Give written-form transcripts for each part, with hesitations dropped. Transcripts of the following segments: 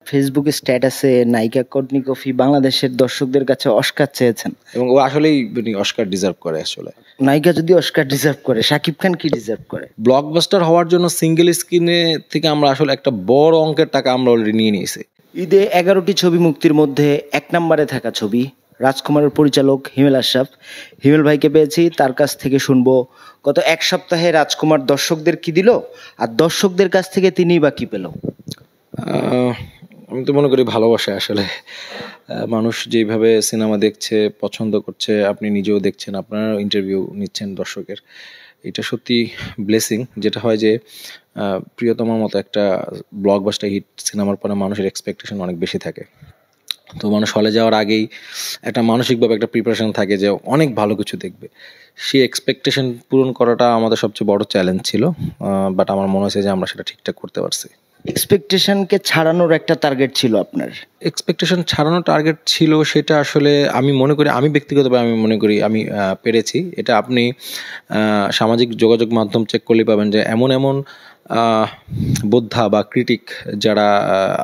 ফেসবুকে স্ট্যাটাসে নায়িকা কটনি কফি বাংলাদেশের দর্শকদের কাছে অস্কার চেয়েছেন এবং ও আসলেই অস্কার ডিজার্ভ করে। আসলে নায়িকা যদি অস্কার ডিজার্ভ করে, শাকিব খান কি ডিজার্ভ করে? ব্লকবাস্টার হওয়ার জন্য সিঙ্গেল স্ক্রিনে থেকে আমরা আসলে একটা বড় অঙ্কের টাকা আমরা অলরেডি নিয়ে নিয়েছি। ঈদে 11টি ছবি মুক্তির মধ্যে 1 নম্বরে থাকা ছবি রাজকুমারের পরিচালক হিমেল আশরাফ। হিমেল ভাইকে পেয়েছি, তার কাছ থেকে শুনবো গত এক সপ্তাহে রাজকুমার দর্শকদের কি দিল আর দর্শকদের কাছ থেকে তিনিই বা কি পেল। আমি তো মনে করি ভালোবাসা। আসলে মানুষ যেভাবে সিনেমা দেখছে, পছন্দ করছে, আপনি নিজেও দেখছেন, আপনারা ইন্টারভিউ নিচ্ছেন দর্শকের, এটা সত্যি ব্লেসিং। যেটা হয় যে প্রিয়তমার মতো একটা ব্লকবাস্টার হিট সিনেমার পরে মানুষের এক্সপেকটেশন অনেক বেশি থাকে। তো মানুষ হলে যাওয়ার আগেই একটা মানসিকভাবে একটা প্রিপারেশন থাকে যে অনেক ভালো কিছু দেখবে। সেই এক্সপেকটেশন পূরণ করাটা আমাদের সবচেয়ে বড় চ্যালেঞ্জ ছিল, বাট আমার মনে হয়েছে যে আমরা সেটা ঠিকঠাক করতে পারছি। এক্সপেকটেশনকে ছাড়ানোর একটা টার্গেট ছিল আপনার? এক্সপেকটেশন ছাড়ানোর টার্গেট ছিল, সেটা আসলে আমি মনে করি, আমি ব্যক্তিগতভাবে আমি মনে করি আমি পেরেছি। এটা আপনি সামাজিক যোগাযোগ মাধ্যম চেক করলে পাবেন যে এমন এমন বোদ্ধা বা ক্রিটিক যারা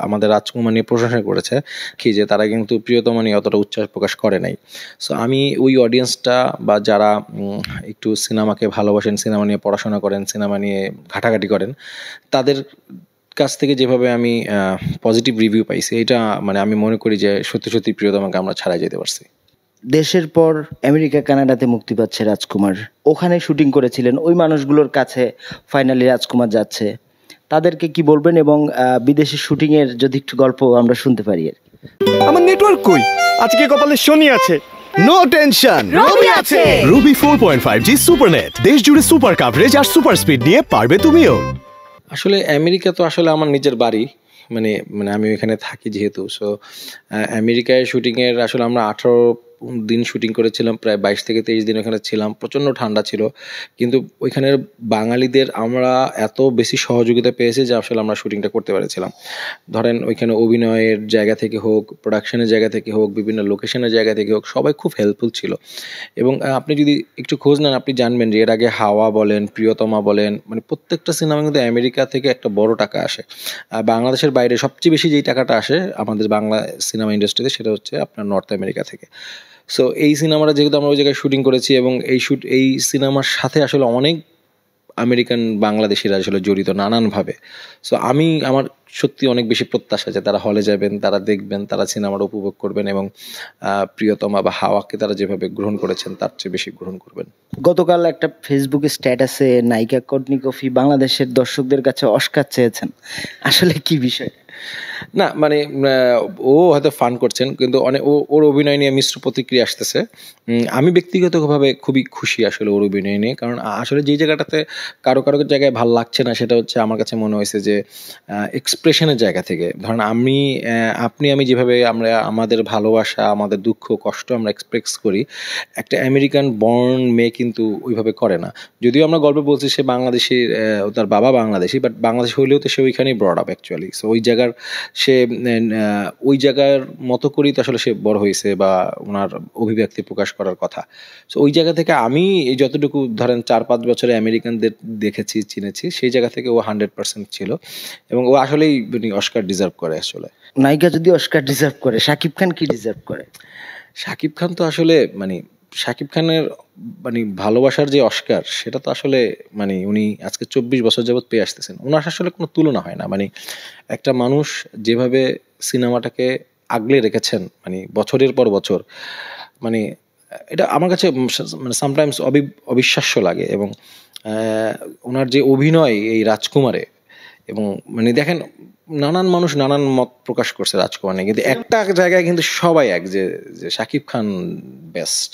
আমাদের রাজকুমার নিয়ে প্রশংসা করেছে কি যে তারা কিন্তু প্রিয়তমা নিয়ে অতটা উচ্ছ্বাস প্রকাশ করে নাই। সো আমি ওই অডিয়েন্সটা বা যারা একটু সিনেমাকে ভালোবাসেন, সিনেমা নিয়ে পড়াশোনা করেন, সিনেমা নিয়ে ঘাটাঘাটি করেন, তাদের কাছ থেকে যেভাবে আমি পজিটিভ রিভিউ পাইছি, এটা মানে আমি মনে করি যে সত্যি সত্যি প্রিয়তমাকে আমরা ছাড়াই যেতে পারছি। দেশের পর আমেরিকা কানাডাতে মুক্তি পাচ্ছে রাজকুমার, ওখানে শুটিং করেছিলেন, ওই মানুষগুলোর কাছে ফাইনালি রাজকুমার যাচ্ছে, তাদেরকে কি বলবেন? এবং বিদেশি শুটিং এর যদি একটু গল্প আমরা শুনতে পারি আর কি। আমার নেটওয়ার্ক কই? আজকে কপালে শনি আছে। নো টেনশন, রবি আছে। রুবি 4.5G সুপারনেট, দেশ জুড়ে সুপার কভারেজ আর সুপার স্পিড নিয়ে পারবে তুমিও। আসলে আমেরিকা তো আসলে আমার নিজের বাড়ি, মানে আমি ওইখানে থাকি যেহেতু। সো আমেরিকায় শুটিংয়ের আসলে আমরা 18 দিন শুটিং করেছিলাম, প্রায় 22 থেকে 23 দিন ওখানে ছিলাম। প্রচণ্ড ঠান্ডা ছিল, কিন্তু ওইখানের বাঙালিদের আমরা এত বেশি সহযোগিতা পেয়েছি যে আসলে আমরা শুটিংটা করতে পেরেছিলাম। ধরেন ওইখানে অভিনয়ের জায়গা থেকে হোক, প্রোডাকশনের জায়গা থেকে হোক, বিভিন্ন লোকেশনের জায়গা থেকে হোক, সবাই খুব হেল্পফুল ছিল। এবং আপনি যদি একটু খোঁজ নেন, আপনি জানবেন যে এর আগে হাওয়া বলেন, প্রিয়তমা বলেন, মানে প্রত্যেকটা সিনেমা কিন্তু আমেরিকা থেকে একটা বড় টাকা আসে। বাংলাদেশের বাইরে সবচেয়ে বেশি যেই টাকাটা আসে আমাদের বাংলা সিনেমা ইন্ডাস্ট্রিতে, সেটা হচ্ছে আপনার নর্থ আমেরিকা থেকে। সো এই সিনেমাটা যেহেতু আমরা ওই জায়গায় শুটিং করেছি, এবং এই সিনেমার সাথে আসলে অনেক আমেরিকান বাংলাদেশিরা আসলে জড়িত নানানভাবে। সো আমার সত্যি অনেক বেশি প্রত্যাশা যে তারা হলে যাবেন, তারা দেখবেন, তারা সিনেমাটা উপভোগ করবেন, এবং প্রিয়তমা বা হাওয়াকে তারা যেভাবে গ্রহণ করেছেন তার চেয়ে বেশি গ্রহণ করবেন। গতকাল একটা ফেসবুকে স্ট্যাটাসে নায়িকা কটনি কফি বাংলাদেশের দর্শকদের কাছে অস্কার চেয়েছেন, আসলে কি বিষয়? না মানে ও হয়তো ফান করছেন, কিন্তু অনেক ওর অভিনয় নিয়ে মিশ্র প্রতিক্রিয়া আসতেছে। আমি ব্যক্তিগতভাবে খুবই খুশি আসলে ওর অভিনয় নিয়ে, কারণ আসলে যেই জায়গাটাতে কারো জায়গায় ভালো লাগছে না, সেটা হচ্ছে আমার কাছে মনে হয়েছে যে এক্সপ্রেশনের জায়গা থেকে। ধরেন আমি যেভাবে আমরা আমাদের ভালোবাসা, আমাদের দুঃখ কষ্ট আমরা এক্সপ্রেস করি, একটা আমেরিকান বর্ন মেয়ে কিন্তু ওইভাবে করে না। যদিও আমরা গল্পে বলছি সে বাংলাদেশি, তার বাবা বাংলাদেশি, বাট বাংলাদেশ হইলেও তো সে ওইখানেই ব্রড আপ অ্যাকচুয়ালি। সো ওই জায়গার মতো করেই তো আসলে সে বড় হয়েছে, বা ওনার অভিব্যক্তি প্রকাশ করার কথা। সো ওই জায়গা থেকে আমি এই যতটুকু ধরেন 4-5 বছরে আমেরিকানদের দেখেছি, চিনেছি, সেই জায়গা থেকে ও 100% ছিল, এবং ও আসলেই অস্কার ডিজার্ভ করে। আসলে নায়িকা যদি অস্কার ডিজার্ভ করে, শাকিব খান কি ডিজার্ভ করে? শাকিব খান তো আসলে শাকিব খানের ভালোবাসার যে অস্কার, সেটা তো আসলে উনি আজকে 24 বছর যাবৎ পেয়ে আসতেছেন। ওনার আসলে কোনো তুলনা হয় না। একটা মানুষ যেভাবে সিনেমাটাকে আগলে রেখেছেন বছরের পর বছর, এটা আমার কাছে সামটাইমস অবিশ্বাস্য লাগে। এবং ওনার যে অভিনয় এই রাজকুমারে, এবং দেখেন নানান মানুষ নানান মত প্রকাশ করছে রাজকুমার নিয়ে, কিন্তু একটা জায়গায় কিন্তু সবাই এক যে শাকিব খান বেস্ট।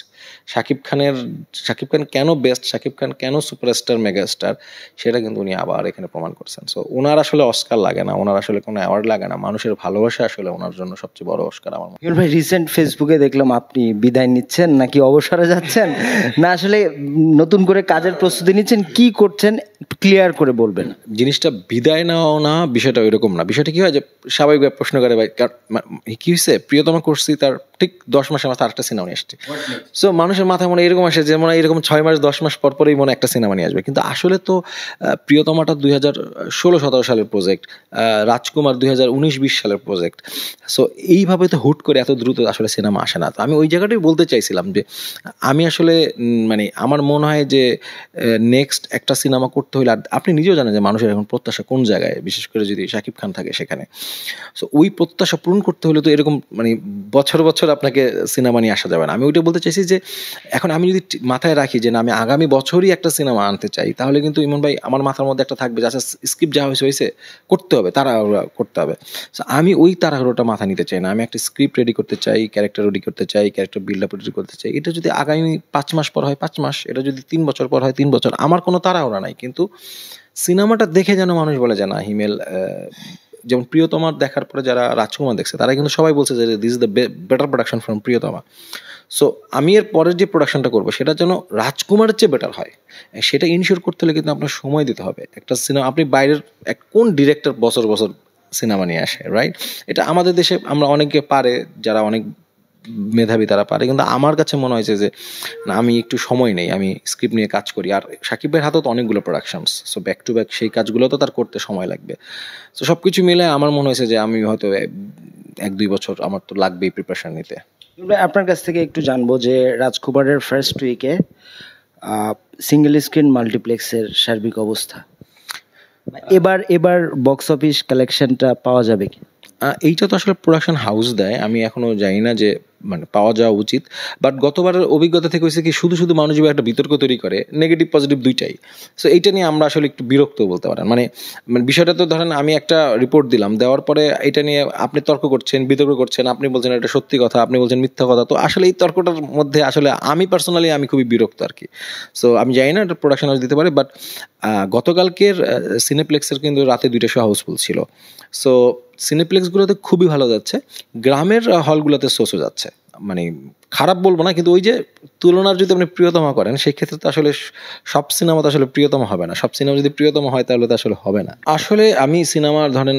শাকিব খান কেন বেস্ট, শাকিব খান কেন সুপারস্টার মেগাস্টার, সেটা কিন্তু উনি আবার এখানে প্রমাণ করছেন। সো ওনার আসলে অস্কার লাগে না, ওনার আসলে কোনো অ্যাওয়ার্ড লাগে না, মানুষের ভালোবাসা আসলে ওনার জন্য সবচেয়ে বড় অস্কার আমার মনে হয়। ভাই, রিসেন্ট ফেসবুকে দেখলাম আপনি বিদায় নিচ্ছেন, নাকি অবসরে যাচ্ছেন, না আসলে নতুন করে কাজের প্রস্তুতি নিচ্ছেন, কি করছেন ক্লিয়ার করে বলবেন? জিনিসটা বিদায় নেওয়া না, বিষয়টা ওইরকম না। বিষয়টা কি হয় যে স্বাভাবিকভাবে প্রশ্ন করে, ভাই কি হয়েছে, প্রিয়তমা করছি, তার ঠিক 10 মাসের মাথায় আরেকটা সিনেমা নিয়ে আসছে। সো মানুষের মাথায় মনে এরকম আসে যে মনে হয় এরকম 6 মাস 10 মাস পর পরেই মনে একটা সিনেমা নিয়ে আসবে, কিন্তু আসলে তো প্রিয়তমাটা 2016-17 সালের প্রজেক্ট, রাজকুমার 2019-20 সালের প্রজেক্ট। সো এইভাবে তো হুট করে এত দ্রুত আসলে সিনেমা আসে না। তো আমি ওই জায়গাটাই বলতে চাইছিলাম যে আমি আসলে মানে আমার মনে হয় যে নেক্সট একটা সিনেমা করতে হলে, আর আপনি নিজেও জানেন যে মানুষের এখন প্রত্যাশা কোন জায়গায়, বিশেষ করে যদি শাকিব খান থাকে সেখানে। সো ওই প্রত্যাশা পূরণ করতে হলে তো এরকম মানে বছর বছর আপনাকে সিনেমা নিয়ে আসা যাবে না। আমি ওইটা বলতে চাইছি যে এখন আমি যদি মাথায় রাখি যে না আমি আগামী বছরই একটা সিনেমা আনতে চাই, তাহলে কিন্তু ইমন ভাই আমার মাথার মধ্যে একটা থাকবে যে আচ্ছা স্ক্রিপ্ট যা হয়েছে করতে হবে, তাড়াহুড়া করতে হবে। সো আমি ওই তাড়াহুড়োটা মাথা নিতে চাই না। আমি একটা স্ক্রিপ্ট রেডি করতে চাই, ক্যারেক্টার রেডি করতে চাই, ক্যারেক্টার বিল্ড আপ রেডি করতে চাই। এটা যদি আগামী 5 মাস পর হয় 5 মাস, এটা যদি 3 বছর পর হয় 3 বছর, আমার কোনো তাড়াহুড়া নাই। কিন্তু সিনেমাটা দেখে যেন মানুষ বলে যে না হিমেল, যেমন প্রিয়তমার দেখার পরে যারা রাজকুমার দেখছে তারা কিন্তু সবাই বলছে যে this is the better production from প্রিয়তমা। সো আমি এর পরের যে প্রোডাকশনটা করবো সেটা যেন রাজকুমারের চেয়ে বেটার হয়, সেটা ইনশিওর করতে হলে কিন্তু আপনার সময় দিতে হবে। একটা সিনেমা আপনি বাইরের কোন ডিরেক্টর বছর বছর সিনেমা নিয়ে আসে, রাইট? এটা আমাদের দেশে আমরা অনেকে পারে, যারা অনেক মেধাবী তারা পারে, কিন্তু আমার কাছে মনে হয়েছে যে না আমি একটু সময় নেই, আমি স্ক্রিপ্ট নিয়ে কাজ করি। আর সাকিব ভাইয়ের হাতেও তো অনেকগুলো productions, so back to back সেই কাজগুলো তো তার করতে সময় লাগবে। তো সব কিছু মিলে আমার মনে হয়েছে যে আমি হয়তো 1-2 বছর আমার তো লাগবেই প্রিপারেশন নিতে। আপনার কাছ থেকে একটু জানবো যে রাজকুমারের ফার্স্ট উইকে সিঙ্গেল স্ক্রিন মাল্টিপ্লেক্সের সার্বিক অবস্থা, এবার বক্স অফিস কালেকশনটা পাওয়া যাবে কি? এইটা তো আসলে প্রোডাকশন হাউস দেয়, আমি এখনো জানি না যে মানে পাওয়া যাওয়া উচিত। বাট গতবারের অভিজ্ঞতা থেকে হয়েছে কি শুধু শুধু মানুষ একটা বিতর্ক তৈরি করে, নেগেটিভ পজিটিভ দুইটাই। সো এইটা নিয়ে আমরা আসলে একটু বিরক্ত বলতে পারেন। মানে বিষয়টা তো ধরেন আমি একটা রিপোর্ট দিলাম, দেওয়ার পরে এটা নিয়ে আপনি তর্ক করছেন, বিতর্ক করছেন, আপনি বলছেন এটা সত্যি কথা, আপনি বলছেন মিথ্যা কথা। তো আসলে এই তর্কটার মধ্যে আসলে আমি পার্সোনালি আমি খুবই বিরক্ত আর কি। সো আমি জানি না এটা প্রোডাকশন হাউস দিতে পারে, বাট গতকালকের সিনেপ্লেক্সের কিন্তু রাতে 2টা শো হাউসফুল ছিল। সো সিনেপ্লেক্সগুলোতে খুবই ভালো যাচ্ছে, গ্রামের হলগুলোতে সোসো যাচ্ছে। মানে খারাপ বলবো না, কিন্তু ওই যে তুলনার যদি আপনি প্রিয়তমা করেন সেই ক্ষেত্রে তো আসলে সব সিনেমা তো আসলে প্রিয়তম হবে না। সব সিনেমা যদি প্রিয়তম হয় তাহলে তো আসলে হবে না। আসলে আমি সিনেমার ধরেন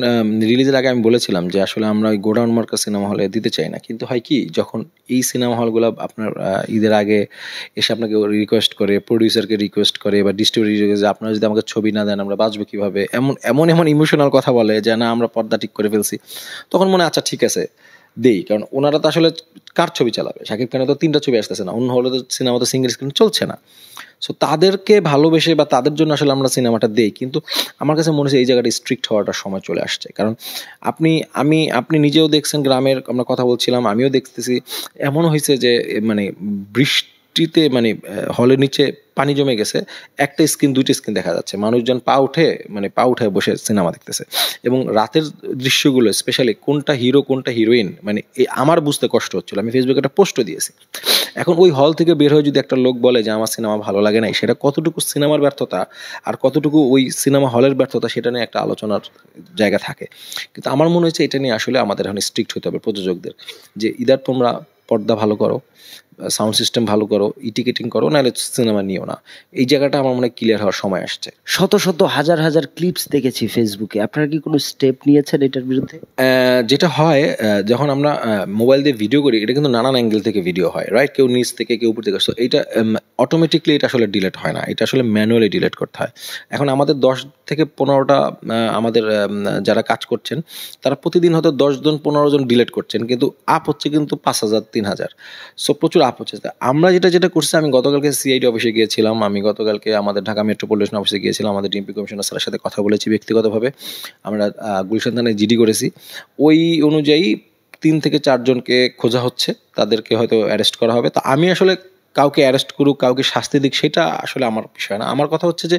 রিলিজের আগে আমি বলেছিলাম যে আসলে আমরা ওই গোডাউন মার্কা সিনেমা হলে দিতে চাই না, কিন্তু হয় কি যখন এই সিনেমা হলগুলো আপনার ঈদের আগে এসে আপনাকে রিকোয়েস্ট করে, প্রডিউসারকে রিকোয়েস্ট করে বা ডিস্ট্রিবিউটর যে আপনারা যদি আমাকে ছবি না দেন আমরা বাঁচবো কীভাবে, এমন এমন এমন ইমোশনাল কথা বলে যে না আমরা পর্দা ঠিক করে ফেলছি, তখন মনে আচ্ছা ঠিক আছে দেই। কারণ ওনারা তো আসলে কার ছবি চালাবে, শাকিব খানের তো 3টা ছবি আসতেছে না, অন্য হলে তো সিনেমা তো সিঙ্গেল স্ক্রিন চলছে না। সো তাদেরকে ভালোবেসে বা তাদের জন্য আসলে আমরা সিনেমাটা দেই, কিন্তু আমার কাছে মনে হচ্ছে এই জায়গাটা স্ট্রিক্ট হওয়াটার সময় চলে আসছে। কারণ আপনি নিজেও দেখছেন, গ্রামের আমরা কথা বলছিলাম, আমিও দেখতেছি এমন হয়েছে যে মানে বৃষ্টিতে মানে হলের নিচে পানি জমে গেছে, একটা স্ক্রিন 2টা স্ক্রিন দেখা যাচ্ছে, মানুষজন পা উঠে বসে সিনেমা দেখতেছে। এবং রাতের দৃশ্যগুলো স্পেশালি কোনটা হিরো কোনটা হিরোইন মানে আমার বুঝতে কষ্ট হচ্ছিল। আমি ফেসবুকে একটা পোস্টও দিয়েছি। এখন ওই হল থেকে বের হয়ে যদি একটা লোক বলে যে আমার সিনেমা ভালো লাগে নাই, সেটা কতটুকু সিনেমার ব্যর্থতা আর কতটুকু ওই সিনেমা হলের ব্যর্থতা সেটা নিয়ে একটা আলোচনার জায়গা থাকে। কিন্তু আমার মনে হচ্ছে এটা নিয়ে আসলে আমাদের এখন স্ট্রিক্ট হতে হবে প্রযোজকদের, যে ইদার তোমরা পর্দা ভালো করো, সাউন্ড সিস্টেম ভালো করো, টিকেটিং করো, নাহলে সিনেমা নিও না। এই জায়গাটা আমার মনে হয় ক্লিয়ার হওয়ার সময় আসছে। শত শত হাজার হাজার ক্লিপস দেখেছি ফেসবুকে, আপনারা কি কোনো স্টেপ নিয়েছেন এটার বিরুদ্ধে? যেটা হয় যখন আমরা মোবাইল দিয়ে ভিডিও করি, এটা কিন্তু নানান অ্যাঙ্গেল থেকে ভিডিও হয়, রাইট? কেউ নিচ থেকে কেউ উপর থেকে। সো এইটা অটোমেটিকলি এটা আসলে ডিলেট হয় না, এটা আসলে ম্যানুয়ালি ডিলেট করতে হয়। এখন আমাদের 10 থেকে 15টা আমাদের যারা কাজ করছেন তারা প্রতিদিন হয়তো 10 জন 15 জন ডিলেট করছেন, কিন্তু আপ হচ্ছে কিন্তু 5000 3000। সো প্রচুর আপ হচ্ছে। আমরা যেটা করছি, আমি গতকালকে সিআইডি অফিসে গিয়েছিলাম, আমি গতকালকে আমাদের ঢাকা মেট্রোপলিটন অফিসে গিয়েছিলাম, আমাদের ডিএমপি কমিশনার স্যারের সাথে কথা বলেছি ব্যক্তিগতভাবে। আমরা গুলশান থানায় জিডি করেছি, ওই অনুযায়ী 3 থেকে 4 জনকে খোঁজা হচ্ছে, তাদেরকে হয়তো অ্যারেস্ট করা হবে। তো আমি আসলে কাউকে অ্যারেস্ট করুক, কাউকে শাস্তি দিক, সেটা আসলে আমার বিষয় না। আমার কথা হচ্ছে যে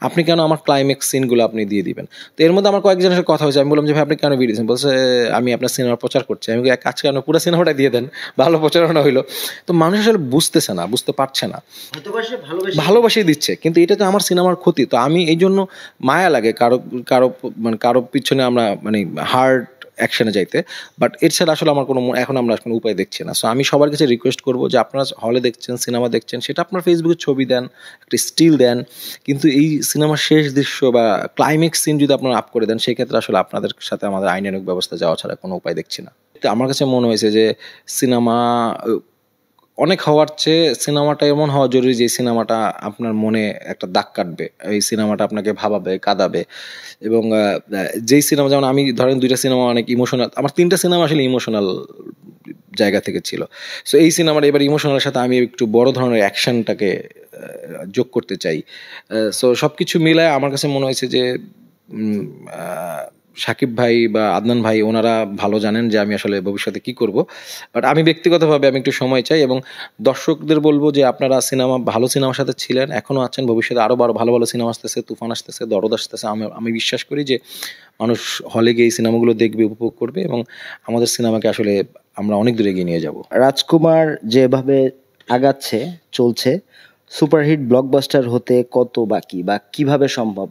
আপনি কেন আমার ক্লাইম্যাক্স সিনগুলো আপনি দিয়ে দিবেন। তো এর মধ্যে আমার কয়েকজনের সাথে কথা হয়েছে, আমি বললাম যে ভাই আপনি কেন ভিডিও দিয়েছেন, বলছে আমি আপনার সিনেমার প্রচার করছি। আমি এক কাজ কেন পুরো সিনেমাটা দিয়ে দেন, ভালো প্রচারণা হইলো। তো মানুষ আসলে বুঝতেছে না, বুঝতে পারছে না, ভালোবাসেই দিচ্ছে, কিন্তু এটা তো আমার সিনেমার ক্ষতি। তো আমি এই জন্য মায়া লাগে কারো পিছনে আমরা মানে হার্ড অ্যাকশনে যাইতে, বাট এর ছাড়া আসলে আমার এখন আমরা কোনো উপায় দেখছি না। সো আমি সবার কাছে রিকোয়েস্ট করবো যে আপনারা হলে দেখছেন, সিনেমা দেখছেন, সেটা আপনার ফেসবুকে ছবি দেন, একটা স্টিল দেন, কিন্তু এই সিনেমার শেষ দৃশ্য বা ক্লাইম্যাক্স সিন যদি আপনারা আপ করে দেন, সেক্ষেত্রে আসলে আপনাদের সাথে আমাদের আইনানুগ ব্যবস্থা যাওয়া ছাড়া কোনো উপায় দেখছি না। তো আমার কাছে মনে হয়েছে যে সিনেমা অনেক হওয়ার চেয়ে সিনেমাটা এমন হওয়া জরুরি যে সিনেমাটা আপনার মনে একটা দাগ কাটবে, এই সিনেমাটা আপনাকে ভাবাবে, কাঁদাবে। এবং যেই সিনেমা, যেমন আমি ধরেন 2টা সিনেমা অনেক ইমোশনাল, আমার 3টা সিনেমা আসলে ইমোশনাল জায়গা থেকে ছিল। সো এই সিনেমাটা এবার ইমোশনালের সাথে আমি একটু বড় ধরনের অ্যাকশনটাকে যোগ করতে চাই। সো সব কিছু মিলায় আমার কাছে মনে হয়েছে যে সাকিব ভাই বা আদনান ভাই ওনারা ভালো জানেন যে আমি আসলে ভবিষ্যতে কি করব। বাট আমি ব্যক্তিগতভাবে আমি একটু সময় চাই, এবং দর্শকদের বলবো যে আপনারা ভালো সিনেমার সাথে ছিলেন, এখনও আছেন, ভবিষ্যতে আরও ভালো ভালো সিনেমা আসতেছে, তুফান আসতেছে, দরদ আসতেছে। আমি বিশ্বাস করি যে মানুষ হলে গিয়ে এই সিনেমাগুলো দেখবে, উপভোগ করবে, এবং আমাদের সিনেমাকে আসলে আমরা অনেক দূরে এগিয়ে নিয়ে যাব। রাজকুমার যেভাবে আগাচ্ছে, চলছে, সুপারহিট ব্লকবাস্টার হতে কত বাকি বা কিভাবে সম্ভব?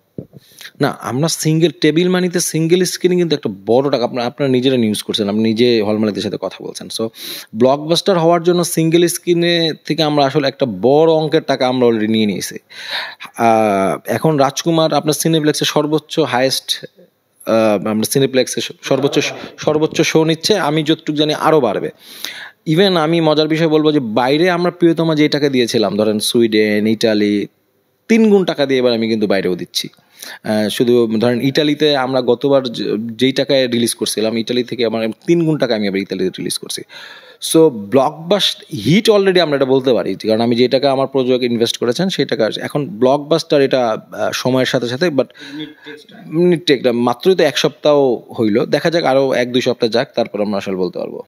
না, আমরা টেবিল মানিতে সিঙ্গেল স্ক্রিনে কিন্তু একটা বড় টাকা আপনারা নিজেরা নিউজ করছেন, আপনি নিজে হল মালিকদের সাথে কথা বলছেন। সো ব্লকবাস্টার হওয়ার জন্য সিঙ্গেল স্ক্রিনে থেকে আমরা আসলে একটা বড় অঙ্কের টাকা আমরা অলরেডি নিয়ে নিয়েছি। এখন রাজকুমার আপনার সিনেপ্লেক্সের সর্বোচ্চ হাইয়েস্ট, আমরা সিনেপ্লেক্সে সর্বোচ্চ শো নিচ্ছে, আমি যতটুকু জানি আরও বাড়বে। ইভেন আমি মজার বিষয় বলবো যে বাইরে আমরা প্রিয়তমা যেই টাকা দিয়েছিলাম, ধরেন সুইডেন, ইটালি, 3 গুণ টাকা দিয়ে এবার আমি কিন্তু বাইরেও দিচ্ছি। শুধু ধরেন ইটালিতে আমরা গতবার যেই টাকায় রিলিজ করছিলাম, ইটালি থেকে আমার 3 গুণ টাকা আমি এবার ইতালিতে রিলিজ করছি। সো ব্লকবাস্টার হিট অলরেডি আমরা এটা বলতে পারি, কারণ আমি যে টাকা আমার প্রযোজক ইনভেস্ট করেছেন সেই টাকা এখন ব্লকবাস্টার, এটা সময়ের সাথে সাথে, বাট মাত্রই তো 1 সপ্তাহ হইলো, দেখা যাক আরও 1-2 সপ্তাহ যাক, তারপর আমরা আসলে বলতে পারবো।